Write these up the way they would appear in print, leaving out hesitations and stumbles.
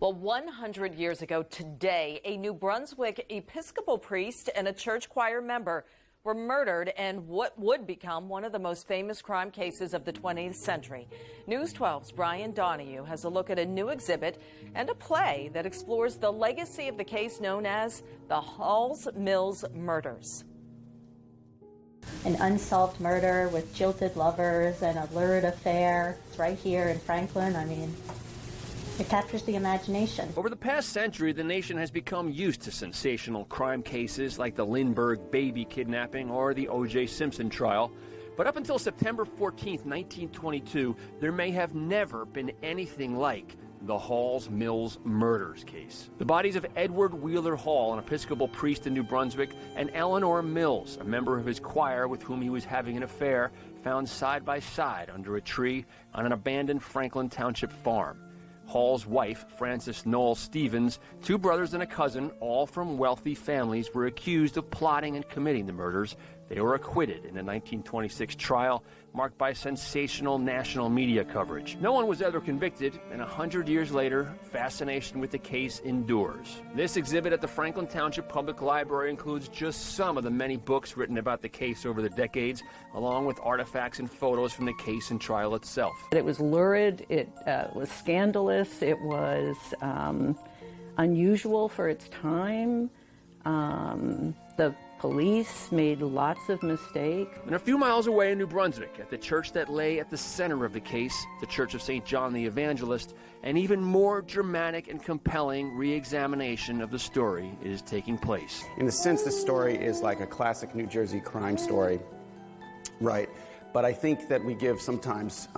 Well, 100 years ago today, a New Brunswick Episcopal priest and a church choir member were murdered in what would become one of the most famous crime cases of the 20th century. News 12's Brian Donahue has a look at a new exhibit and a play that explores the legacy of the case known as the Halls Mills murders. An unsolved murder with jilted lovers and a lurid affair. It's right here in Franklin. It captures the imagination. Over the past century, the nation has become used to sensational crime cases like the Lindbergh baby kidnapping or the O.J. Simpson trial. But up until September 14, 1922, there may have never been anything like the Halls Mills murders case. The bodies of Edward Wheeler Hall, an Episcopal priest in New Brunswick, and Eleanor Mills, a member of his choir with whom he was having an affair, found side by side under a tree on an abandoned Franklin Township farm. Hall's wife, Frances Noel Stevens, two brothers and a cousin, all from wealthy families, were accused of plotting and committing the murders. They were acquitted in a 1926 trial marked by sensational national media coverage. No one was ever convicted, and 100 years later, fascination with the case endures. This exhibit at the Franklin Township Public Library includes just some of the many books written about the case over the decades, along with artifacts and photos from the case and trial itself. It was lurid, it was scandalous, it was unusual for its time. The police made lots of mistakes. And a few miles away in New Brunswick, at the church that lay at the center of the case, the Church of St. John the Evangelist, an even more dramatic and compelling re-examination of the story is taking place. In a sense, this story is like a classic New Jersey crime story, right? But I think that we give sometimes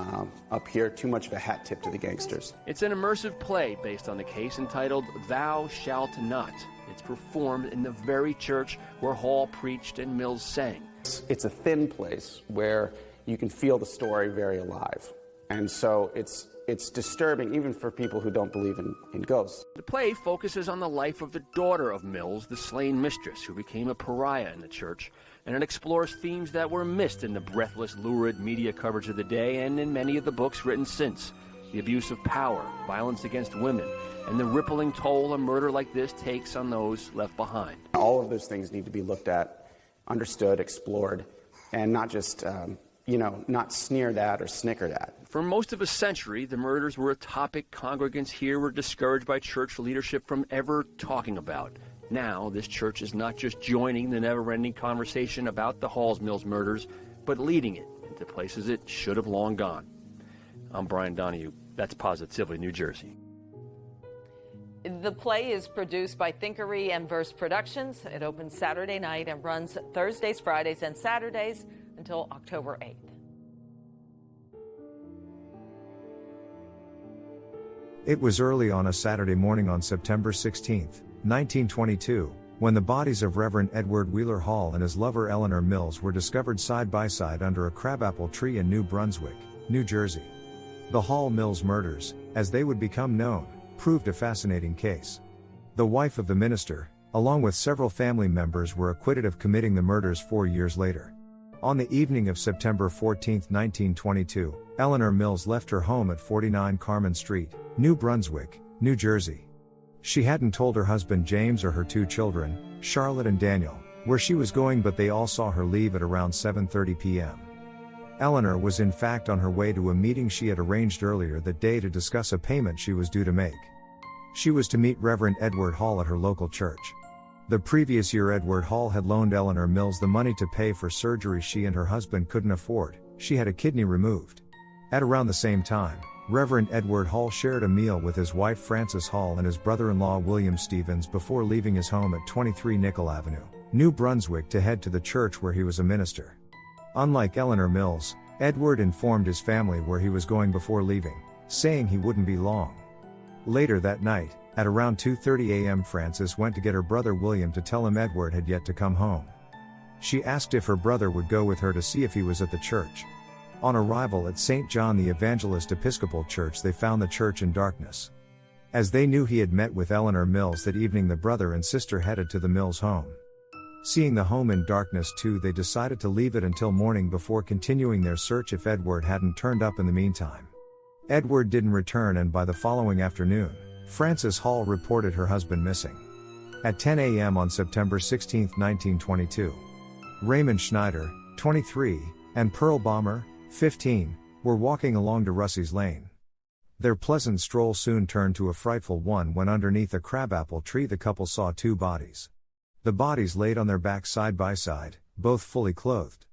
up here too much of a hat tip to the gangsters. It's an immersive play based on the case entitled Thou Shalt Not. It's performed in the very church where Hall preached and Mills sang. It's a thin place where you can feel the story very alive. And so it's disturbing even for people who don't believe in ghosts. The play focuses on the life of the daughter of Mills, the slain mistress, who became a pariah in the church, and it explores themes that were missed in the breathless, lurid media coverage of the day and in many of the books written since. The abuse of power, violence against women, and the rippling toll a murder like this takes on those left behind. All of those things need to be looked at, understood, explored, and not just, not sneered at or snickered at. For most of a century, the murders were a topic congregants here were discouraged by church leadership from ever talking about. Now, this church is not just joining the never-ending conversation about the Halls Mills murders, but leading it into places it should have long gone. I'm Brian Donahue. That's Positively New Jersey. The play is produced by Thinkery and Verse Productions. It opens Saturday night and runs Thursdays, Fridays, and Saturdays until October 8th. It was early on a Saturday morning on September 16, 1922, when the bodies of Reverend Edward Wheeler Hall and his lover Eleanor Mills were discovered side by side under a crabapple tree in New Brunswick, New Jersey. The Hall Mills murders, as they would become known, proved a fascinating case. The wife of the minister, along with several family members, were acquitted of committing the murders 4 years later. On the evening of September 14, 1922, Eleanor Mills left her home at 49 Carmen Street, New Brunswick, New Jersey. She hadn't told her husband James or her two children, Charlotte and Daniel, where she was going, but they all saw her leave at around 7:30 p.m. Eleanor was in fact on her way to a meeting she had arranged earlier that day to discuss a payment she was due to make. She was to meet Reverend Edward Hall at her local church. The previous year Edward Hall had loaned Eleanor Mills the money to pay for surgery she and her husband couldn't afford. She had a kidney removed. At around the same time, Reverend Edward Hall shared a meal with his wife Frances Hall and his brother-in-law William Stevens before leaving his home at 23 Nickel Avenue, New Brunswick, to head to the church where he was a minister. Unlike Eleanor Mills, Edward informed his family where he was going before leaving, saying he wouldn't be long. Later that night, at around 2:30 a.m., Frances went to get her brother William to tell him Edward had yet to come home. She asked if her brother would go with her to see if he was at the church. On arrival at St. John the Evangelist Episcopal Church, they found the church in darkness. As they knew he had met with Eleanor Mills that evening, the brother and sister headed to the Mills home. Seeing the home in darkness too, they decided to leave it until morning before continuing their search if Edward hadn't turned up in the meantime. Edward didn't return, and by the following afternoon, Frances Hall reported her husband missing. At 10 a.m. on September 16, 1922, Raymond Schneider, 23, and Pearl Baumer, 15, were walking along DeRussey's Lane. Their pleasant stroll soon turned to a frightful one when underneath a crabapple tree the couple saw two bodies. The bodies laid on their backs side by side, both fully clothed.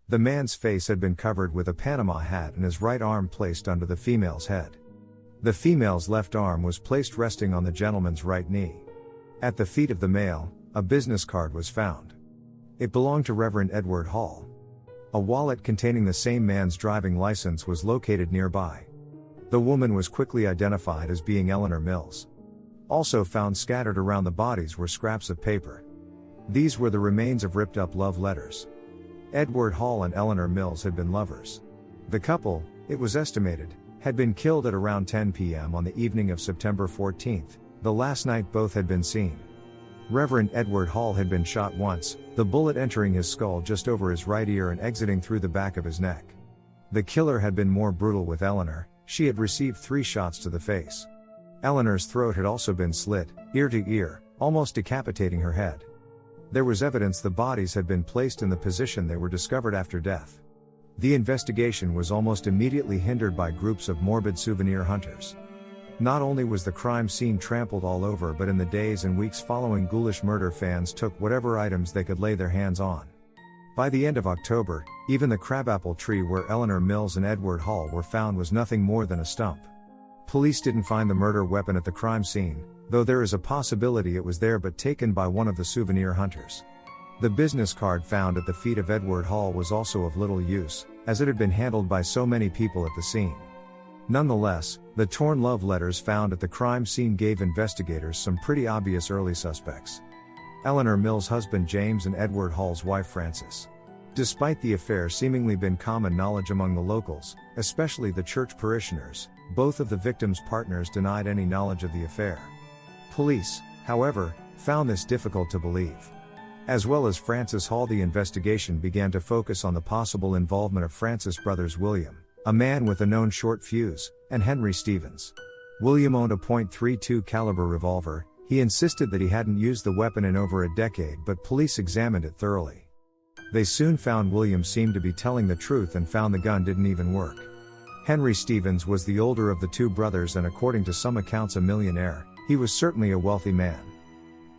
The man's face had been covered with a Panama hat and his right arm placed under the female's head. The female's left arm was placed resting on the gentleman's right knee. At the feet of the male, a business card was found. It belonged to Reverend Edward Hall. A wallet containing the same man's driving license was located nearby. The woman was quickly identified as being Eleanor Mills. Also found scattered around the bodies were scraps of paper. These were the remains of ripped-up love letters. Edward Hall and Eleanor Mills had been lovers. The couple, it was estimated, had been killed at around 10 p.m. on the evening of September 14th, the last night both had been seen. Reverend Edward Hall had been shot once, the bullet entering his skull just over his right ear and exiting through the back of his neck. The killer had been more brutal with Eleanor. She had received 3 shots to the face. Eleanor's throat had also been slit, ear to ear, almost decapitating her head. There was evidence the bodies had been placed in the position they were discovered after death. The investigation was almost immediately hindered by groups of morbid souvenir hunters. Not only was the crime scene trampled all over, but in the days and weeks following, ghoulish murder fans took whatever items they could lay their hands on. By the end of October, even the crabapple tree where Eleanor Mills and Edward Hall were found was nothing more than a stump. Police didn't find the murder weapon at the crime scene, though there is a possibility it was there but taken by one of the souvenir hunters. The business card found at the feet of Edward Hall was also of little use, as it had been handled by so many people at the scene. Nonetheless, the torn love letters found at the crime scene gave investigators some pretty obvious early suspects. Eleanor Mills' husband James and Edward Hall's wife Frances. Despite the affair seemingly been common knowledge among the locals, especially the church parishioners, both of the victims' partners denied any knowledge of the affair. Police, however, found this difficult to believe. As well as Frances Hall, the investigation began to focus on the possible involvement of Frances' brothers William, a man with a known short fuse, and Henry Stevens. William owned a .32 caliber revolver. He insisted that he hadn't used the weapon in over a decade, but police examined it thoroughly. They soon found William seemed to be telling the truth and found the gun didn't even work. Henry Stevens was the older of the two brothers and, according to some accounts, a millionaire. He was certainly a wealthy man.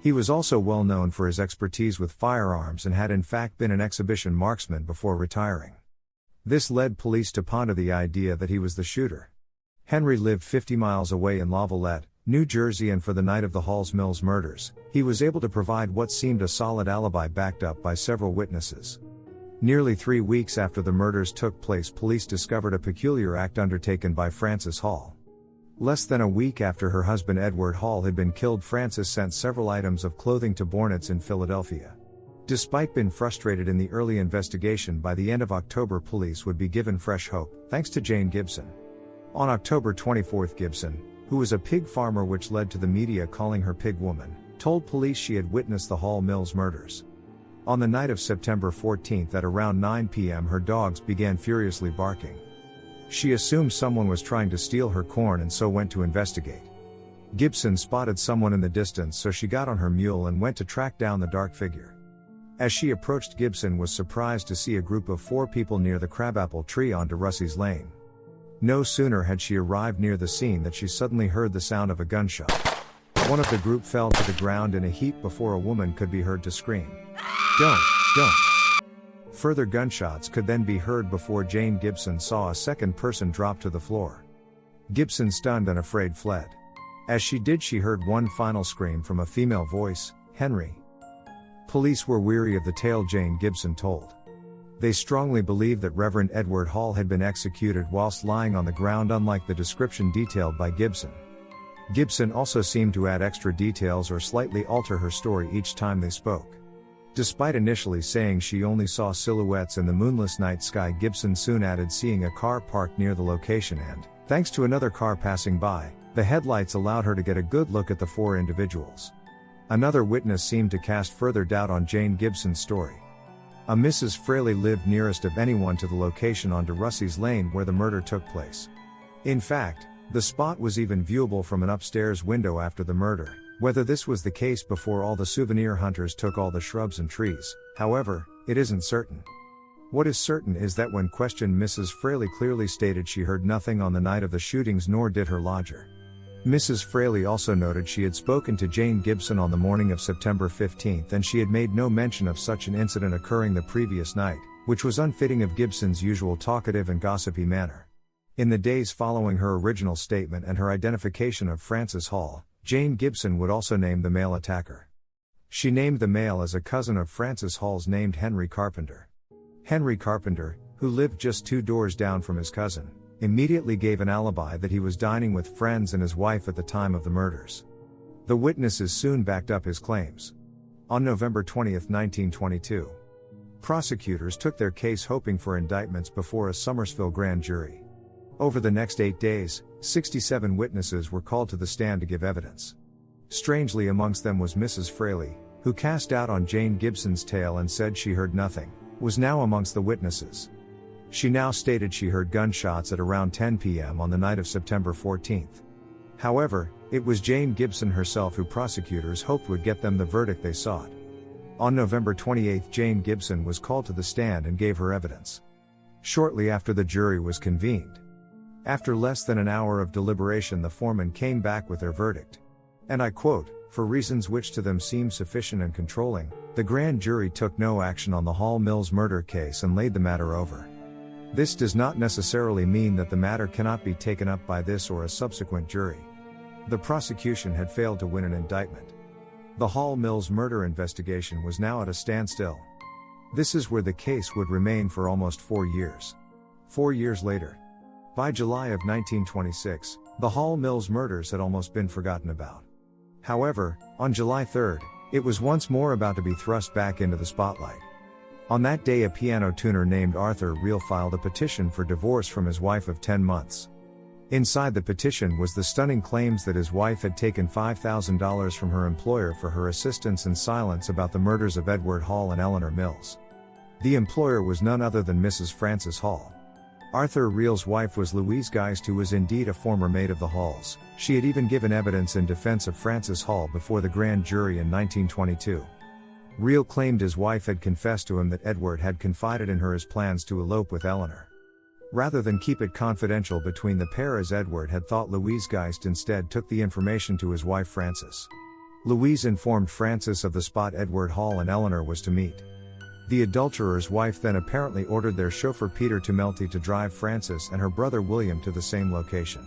He was also well known for his expertise with firearms and had in fact been an exhibition marksman before retiring. This led police to ponder the idea that he was the shooter. Henry lived 50 miles away in Lavallette, New Jersey, and for the night of the Halls Mills murders, he was able to provide what seemed a solid alibi backed up by several witnesses. Nearly 3 weeks after the murders took place, police discovered a peculiar act undertaken by Frances Hall. Less than a week after her husband Edward Hall had been killed, Frances sent several items of clothing to Bornitz in Philadelphia. Despite being frustrated in the early investigation, by the end of October police would be given fresh hope, thanks to Jane Gibson. On October 24, Gibson, who was a pig farmer, which led to the media calling her Pig Woman, told police she had witnessed the Hall Mills murders. On the night of September 14 at around 9 p.m. her dogs began furiously barking. She assumed someone was trying to steal her corn and so went to investigate. Gibson spotted someone in the distance, so she got on her mule and went to track down the dark figure. As she approached, Gibson was surprised to see a group of 4 people near the crabapple tree on DeRussey's Lane. No sooner had she arrived near the scene that she suddenly heard the sound of a gunshot. One of the group fell to the ground in a heap before a woman could be heard to scream, "Don't!" Further gunshots could then be heard before Jane Gibson saw a second person drop to the floor. Gibson, stunned and afraid, fled. As she did, she heard one final scream from a female voice, "Henry." Police were weary of the tale Jane Gibson told. They strongly believed that Reverend Edward Hall had been executed whilst lying on the ground, unlike the description detailed by Gibson. Gibson also seemed to add extra details or slightly alter her story each time they spoke. Despite initially saying she only saw silhouettes in the moonless night sky, Gibson soon added seeing a car parked near the location and, thanks to another car passing by, the headlights allowed her to get a good look at the 4 individuals. Another witness seemed to cast further doubt on Jane Gibson's story. A Mrs. Fraley lived nearest of anyone to the location on DeRussey's Lane where the murder took place. In fact, The spot was even viewable from an upstairs window after the murder. Whether this was the case before all the souvenir hunters took all the shrubs and trees, however, it isn't certain. What is certain is that when questioned, Mrs. Fraley clearly stated she heard nothing on the night of the shootings, nor did her lodger. Mrs. Fraley also noted she had spoken to Jane Gibson on the morning of September 15th and she had made no mention of such an incident occurring the previous night, which was unfitting of Gibson's usual talkative and gossipy manner. In the days following her original statement and her identification of Francis Hall, Jane Gibson would also name the male attacker. She named the male as a cousin of Francis Hall's named Henry Carpenter. Henry Carpenter, who lived just 2 doors down from his cousin, immediately gave an alibi that he was dining with friends and his wife at the time of the murders. The witnesses soon backed up his claims. On November 20, 1922, prosecutors took their case hoping for indictments before a Somersville grand jury. Over the next 8 days, 67 witnesses were called to the stand to give evidence. Strangely amongst them was Mrs. Fraley, who cast doubt on Jane Gibson's tale and said she heard nothing, was now amongst the witnesses. She now stated she heard gunshots at around 10 p.m. on the night of September 14th. However, it was Jane Gibson herself who prosecutors hoped would get them the verdict they sought. On November 28, Jane Gibson was called to the stand and gave her evidence. Shortly after the jury was convened. After less than an hour of deliberation, the foreman came back with their verdict. And I quote, "For reasons which to them seem sufficient and controlling, the grand jury took no action on the Hall Mills murder case and laid the matter over. This does not necessarily mean that the matter cannot be taken up by this or a subsequent jury." The prosecution had failed to win an indictment. The Hall Mills murder investigation was now at a standstill. This is where the case would remain for almost 4 years. 4 years later, by July of 1926, the Hall Mills murders had almost been forgotten about. However, on July 3rd, it was once more about to be thrust back into the spotlight. On that day, a piano tuner named Arthur Reel filed a petition for divorce from his wife of 10 months. Inside the petition was the stunning claims that his wife had taken $5,000 from her employer for her assistance and silence about the murders of Edward Hall and Eleanor Mills. The employer was none other than Mrs. Francis Hall. Arthur Reel's wife was Louise Geist, who was indeed a former maid of the Halls. She had even given evidence in defense of Francis Hall before the grand jury in 1922. Reel claimed his wife had confessed to him that Edward had confided in her his plans to elope with Eleanor. Rather than keep it confidential between the pair, as Edward had thought, Louise Geist instead took the information to his wife Frances. Louise informed Frances of the spot Edward Hall and Eleanor was to meet. The adulterer's wife then apparently ordered their chauffeur Peter Tummelty to drive Frances and her brother William to the same location.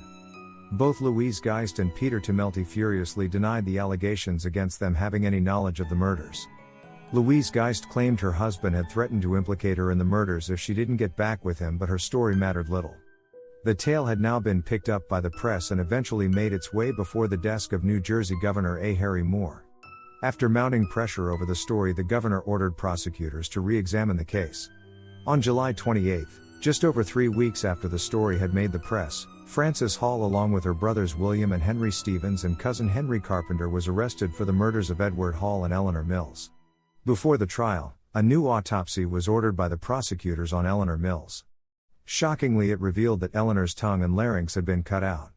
Both Louise Geist and Peter Tummelty furiously denied the allegations against them having any knowledge of the murders. Louise Geist claimed her husband had threatened to implicate her in the murders if she didn't get back with him, but her story mattered little. The tale had now been picked up by the press and eventually made its way before the desk of New Jersey Governor A. Harry Moore. After mounting pressure over the story, the governor ordered prosecutors to re-examine the case. On July 28, just over 3 weeks after the story had made the press, Francis Hall, along with her brothers William and Henry Stevens and cousin Henry Carpenter, was arrested for the murders of Edward Hall and Eleanor Mills. Before the trial, a new autopsy was ordered by the prosecutors on Eleanor Mills. Shockingly, it revealed that Eleanor's tongue and larynx had been cut out.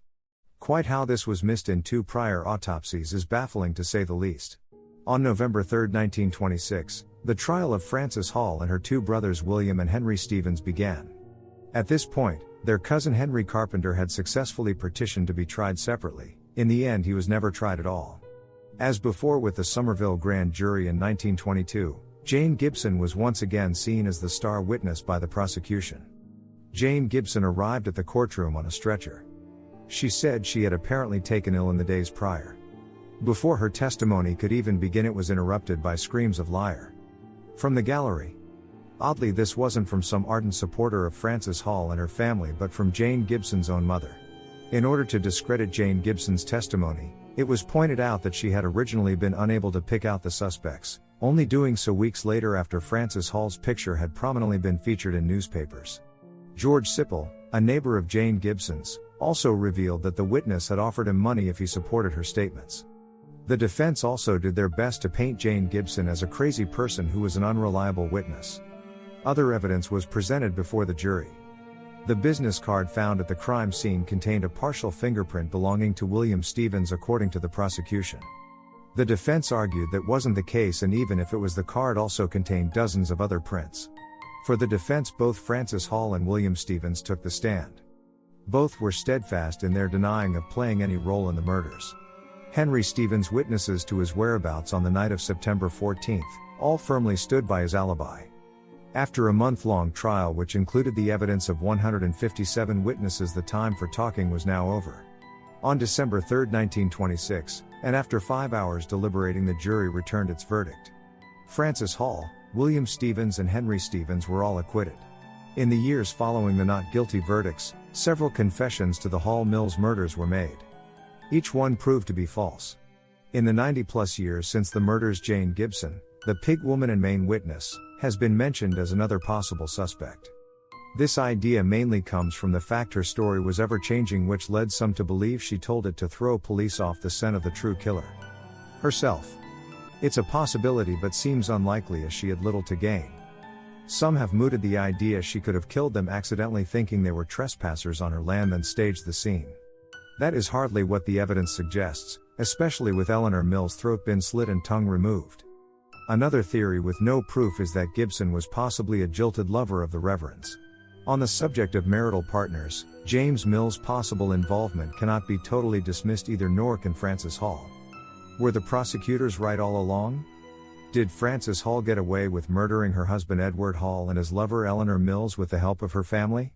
Quite how this was missed in 2 prior autopsies is baffling, to say the least. On November 3, 1926, the trial of Francis Hall and her 2 brothers William and Henry Stevens began. At this point, their cousin Henry Carpenter had successfully petitioned to be tried separately. In the end, he was never tried at all. As before with the Somerville grand jury in 1922, Jane Gibson was once again seen as the star witness by the prosecution. Jane Gibson arrived at the courtroom on a stretcher. She said she had apparently taken ill in the days prior. Before her testimony could even begin, it was interrupted by screams of "Liar" from the gallery. Oddly, this wasn't from some ardent supporter of Francis Hall and her family, but from Jane Gibson's own mother. In order to discredit Jane Gibson's testimony, it was pointed out that she had originally been unable to pick out the suspects, only doing so weeks later after Francis Hall's picture had prominently been featured in newspapers. George Sipple, a neighbor of Jane Gibson's, also revealed that the witness had offered him money if he supported her statements. The defense also did their best to paint Jane Gibson as a crazy person who was an unreliable witness. Other evidence was presented before the jury. The business card found at the crime scene contained a partial fingerprint belonging to William Stevens, according to the prosecution. The defense argued that wasn't the case, and even if it was, the card also contained dozens of other prints. For the defense, both Francis Hall and William Stevens took the stand. Both were steadfast in their denying of playing any role in the murders. Henry Stevens' witnesses to his whereabouts on the night of September 14th, all firmly stood by his alibi. After a month-long trial which included the evidence of 157 witnesses, the time for talking was now over. On December 3, 1926, and after 5 hours deliberating, the jury returned its verdict. Francis Hall, William Stevens and Henry Stevens were all acquitted. In the years following the not guilty verdicts, several confessions to the Hall Mills murders were made. Each one proved to be false. In the 90-plus years since the murders, Jane Gibson, the pig woman and main witness, has been mentioned as another possible suspect. This idea mainly comes from the fact her story was ever-changing, which led some to believe she told it to throw police off the scent of the true killer herself. It's a possibility, but seems unlikely, as she had little to gain. Some have mooted the idea she could have killed them accidentally, thinking they were trespassers on her land, then staged the scene. That is hardly what the evidence suggests, especially with Eleanor Mills' throat been slit and tongue removed. Another theory with no proof is that Gibson was possibly a jilted lover of the Reverend's. On the subject of marital partners, James Mills' possible involvement cannot be totally dismissed either, nor can Francis Hall. Were the prosecutors right all along? Did Francis Hall get away with murdering her husband Edward Hall and his lover Eleanor Mills with the help of her family?